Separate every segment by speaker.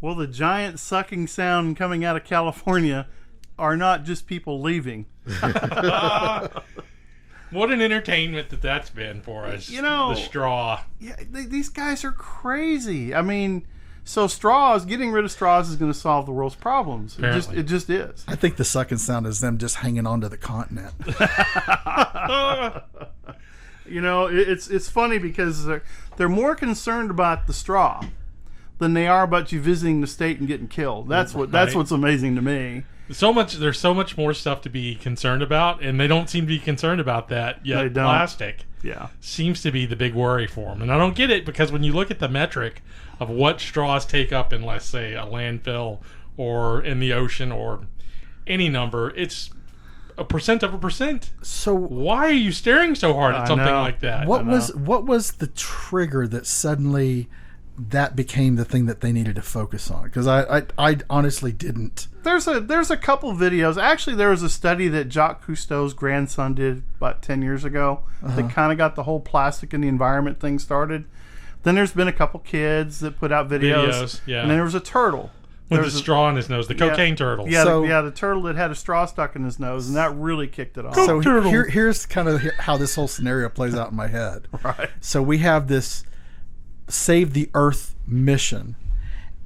Speaker 1: Well, the giant sucking sound coming out of California are not just people leaving.
Speaker 2: What an entertainment that's been for us. The straw.
Speaker 1: Yeah, these guys are crazy. I mean, so getting rid of straws is going to solve the world's problems. It just is.
Speaker 3: I think the sucking sound is them just hanging on to the continent.
Speaker 1: It's funny because they're more concerned about the straw than they are about you visiting the state and getting killed. That's what's amazing to me.
Speaker 2: There's so much more stuff to be concerned about, and they don't seem to be concerned about that yet.
Speaker 1: They don't.
Speaker 2: Plastic seems to be the big worry for them, and I don't get it because when you look at the metric of what straws take up in, let's say, a landfill or in the ocean or any number, it's a percent of a percent. So why are you staring so hard at something like that?
Speaker 3: What was the trigger that suddenly that became the thing that they needed to focus on? Because I honestly didn't.
Speaker 1: There's a couple videos. Actually, there was a study that Jacques Cousteau's grandson did about 10 years ago that kind of got the whole plastic in the environment thing started. Then there's been a couple kids that put out videos. And then there was a turtle.
Speaker 2: With the straw in his nose, the cocaine turtle.
Speaker 1: Yeah, the turtle that had a straw stuck in his nose, and that really kicked it off.
Speaker 3: So here's kind of how this whole scenario plays out in my head.
Speaker 1: Right.
Speaker 3: So we have this Save the Earth mission,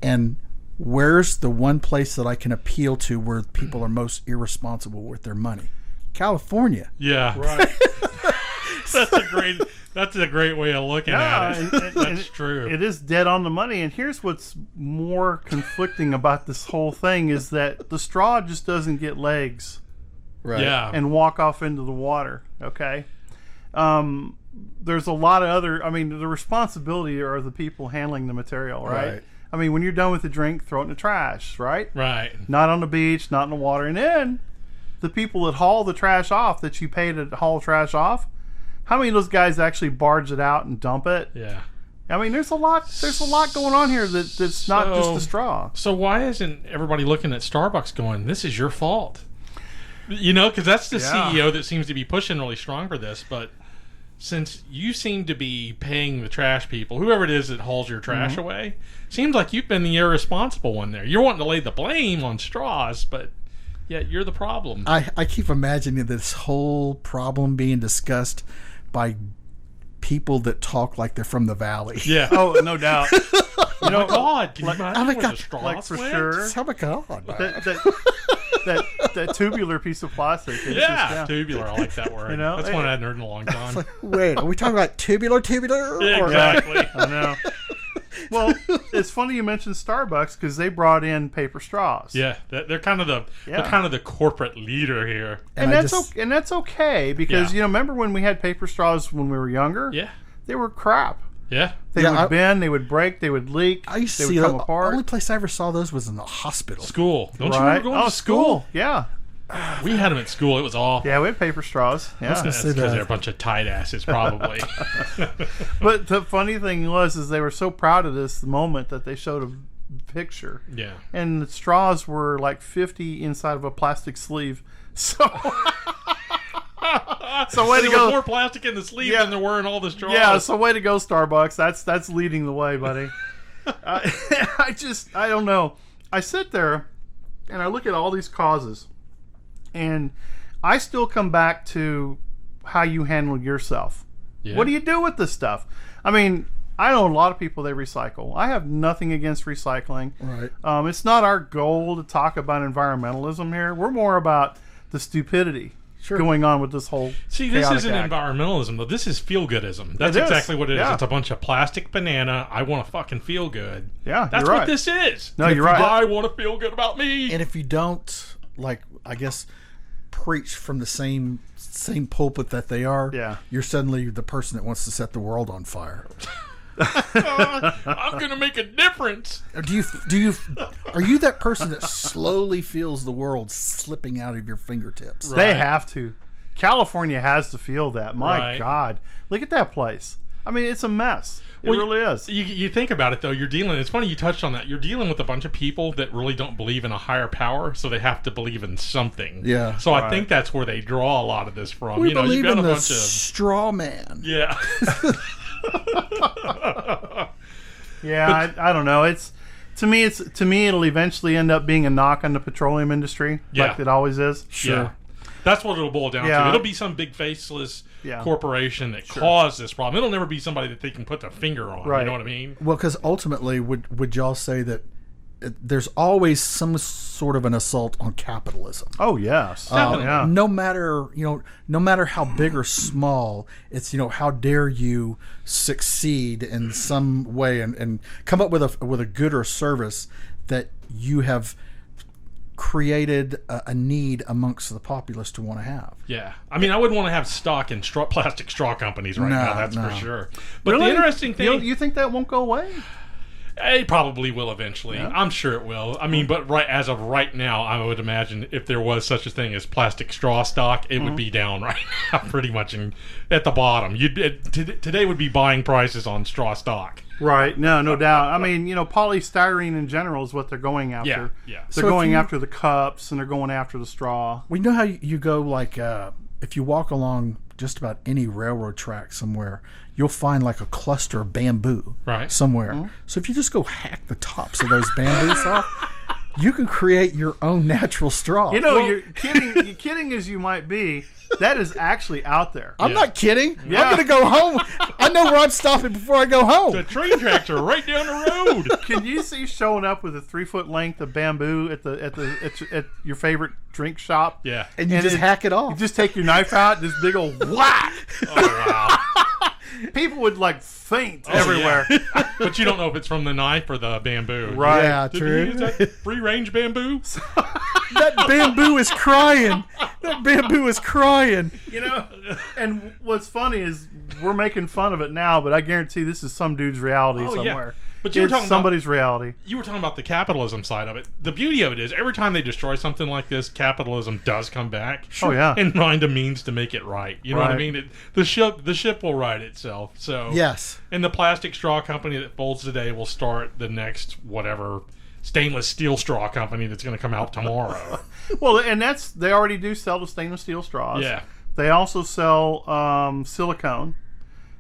Speaker 3: and where's the one place that I can appeal to where people are most irresponsible with their money? California.
Speaker 2: Yeah. Right. That's a great way of looking at it. That's true.
Speaker 1: It is dead on the money. And here's what's more conflicting about this whole thing is that the straw just doesn't get legs.
Speaker 3: Right.
Speaker 2: Yeah.
Speaker 1: And walk off into the water. Okay. There's a lot of other. I mean, the responsibility are the people handling the material, right? I mean, when you're done with the drink, throw it in the trash, right?
Speaker 2: Right.
Speaker 1: Not on the beach, not in the water. And then the people that haul the trash off, that you pay to haul trash off, how many of those guys actually barge it out and dump it?
Speaker 2: Yeah.
Speaker 1: I mean, there's a lot going on here that's not just a straw.
Speaker 2: So why isn't everybody looking at Starbucks going, this is your fault? Because that's the CEO that seems to be pushing really strong for this. But since you seem to be paying the trash people, whoever it is that hauls your trash away, seems like you've been the irresponsible one there. You're wanting to lay the blame on straws, but yet you're the problem.
Speaker 3: I keep imagining this whole problem being discussed by people that talk like they're from the valley.
Speaker 2: Yeah.
Speaker 1: Oh, no doubt.
Speaker 2: Oh my God! Can you imagine where the straws
Speaker 1: like for
Speaker 2: went?
Speaker 1: sure.
Speaker 3: Oh my God!
Speaker 1: That tubular piece of plastic.
Speaker 2: Tubular. I like that word. That's one I hadn't heard in a long time.
Speaker 3: Like, wait, are we talking about tubular?
Speaker 2: Yeah, exactly.
Speaker 1: I know. Well, it's funny you mentioned Starbucks because they brought in paper straws.
Speaker 2: Yeah, they're kind of the corporate leader here,
Speaker 1: and that's okay because remember when we had paper straws when we were younger?
Speaker 2: Yeah,
Speaker 1: they were crap.
Speaker 2: Yeah,
Speaker 1: they would bend, they would break, they would leak.
Speaker 3: I used to see them apart. The only place I ever saw those was in the hospital.
Speaker 2: School. Don't you remember going to school?
Speaker 1: Yeah.
Speaker 2: We had them at school. It was awful.
Speaker 1: Yeah, we had paper straws. Yeah,
Speaker 2: that's because they're a bunch of tight asses, probably.
Speaker 1: But the funny thing is they were so proud of this moment that they showed a picture.
Speaker 2: Yeah,
Speaker 1: and the straws were like 50 inside of a plastic sleeve. So, way to go!
Speaker 2: More plastic in the sleeve than there were in all the straws.
Speaker 1: Yeah, so way to go, Starbucks. That's leading the way, buddy. I don't know. I sit there and I look at all these causes. And I still come back to how you handle yourself. Yeah. What do you do with this stuff? I mean, I know a lot of people, they recycle. I have nothing against recycling.
Speaker 3: Right.
Speaker 1: It's not our goal to talk about environmentalism here. We're more about the stupidity going on with this whole
Speaker 2: See, this isn't environmentalism, though. This is feel-goodism. That's exactly what it is. It's a bunch of plastic banana. I want to fucking feel good.
Speaker 1: Yeah,
Speaker 2: that's what this is.
Speaker 1: No, you're right.
Speaker 2: I want to feel good about me.
Speaker 3: And if you don't, I guess, preach from the same pulpit that they are, you're suddenly the person that wants to set the world on fire.
Speaker 2: I'm gonna make a difference.
Speaker 3: Are you that person that slowly feels the world slipping out of your fingertips?
Speaker 1: Right. They have to. California has to feel that. My God, look at that place. I mean, it's a mess. It really is.
Speaker 2: You think about it, though. It's funny you touched on that. You're dealing with a bunch of people that really don't believe in a higher power, so they have to believe in something.
Speaker 3: Yeah.
Speaker 2: So I think that's where they draw a lot of this from.
Speaker 3: We believe
Speaker 2: you've got
Speaker 3: in
Speaker 2: a
Speaker 3: the
Speaker 2: bunch of
Speaker 3: straw man.
Speaker 2: Yeah.
Speaker 1: I don't know. To me, it'll eventually end up being a knock on the petroleum industry, like it always is.
Speaker 3: Sure.
Speaker 2: Yeah. That's what it'll boil down to. It'll be some big faceless corporation that caused this problem. It'll never be somebody that they can put their finger on.
Speaker 1: Right.
Speaker 2: You know what I mean?
Speaker 3: Well, because ultimately, would y'all say that there's always some sort of an assault on capitalism?
Speaker 1: Oh yes,
Speaker 3: no matter how big or small, it's how dare you succeed in some way and come up with a good or service that you have created a need amongst the populace to want to have.
Speaker 2: Yeah. I mean, I wouldn't want to have stock in plastic straw companies right now, that's for sure. But
Speaker 1: really?
Speaker 2: The interesting thing...
Speaker 1: You think that won't go away?
Speaker 2: It probably will eventually.
Speaker 1: Yeah.
Speaker 2: I'm sure it will. I mean, but as of right now, I would imagine if there was such a thing as plastic straw stock, it would be down right now, pretty much at the bottom. Today would be buying prices on straw stock.
Speaker 1: Right. No doubt. I mean, polystyrene in general is what they're going after.
Speaker 2: Yeah.
Speaker 1: They're going after the cups and they're going after the straw.
Speaker 3: We know how you go, like, if you walk along just about any railroad track somewhere, you'll find like a cluster of bamboo somewhere. Mm-hmm. So if you just go hack the tops of those bamboos off, you can create your own natural straw.
Speaker 1: You're kidding as you might be. That is actually out there.
Speaker 3: I'm not kidding. Yeah. I'm going to go home. I know where I'm stopping before I go home.
Speaker 2: The train tracks are right down the road.
Speaker 1: Can you see showing up with a 3-foot length of bamboo at your favorite drink shop?
Speaker 2: Yeah.
Speaker 3: And you just hack it off.
Speaker 1: You just take your knife out, this big old whack.
Speaker 2: Oh, wow.
Speaker 1: People would faint everywhere.
Speaker 2: Yeah. But you don't know if it's from the knife or the bamboo.
Speaker 3: Right. Yeah, true.
Speaker 2: Is that free range bamboo?
Speaker 3: That bamboo is crying. That bamboo is crying.
Speaker 1: And what's funny is we're making fun of it now, but I guarantee this is some dude's reality somewhere.
Speaker 2: Yeah. But you were talking
Speaker 1: somebody's reality.
Speaker 2: You were talking about the capitalism side of it. The beauty of it is every time they destroy something like this, capitalism does come back.
Speaker 1: Oh yeah,
Speaker 2: and find a means to make it right. You know what I mean? The ship will right itself. So
Speaker 3: yes,
Speaker 2: and the plastic straw company that folds today will start the next whatever stainless steel straw company that's going to come out tomorrow.
Speaker 1: Well, and they already do sell the stainless steel straws.
Speaker 2: Yeah,
Speaker 1: they also sell silicone.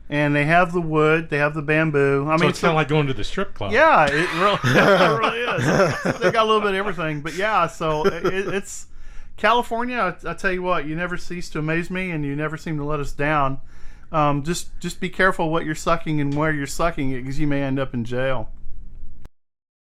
Speaker 1: And they have the wood, they have the bamboo. I mean,
Speaker 2: it's kind of like going to the strip club.
Speaker 1: Yeah, it really is. They got a little bit of everything. But yeah, so it's California. I tell you what, you never cease to amaze me, and you never seem to let us down. Just be careful what you're sucking and where you're sucking it, because you may end up in jail.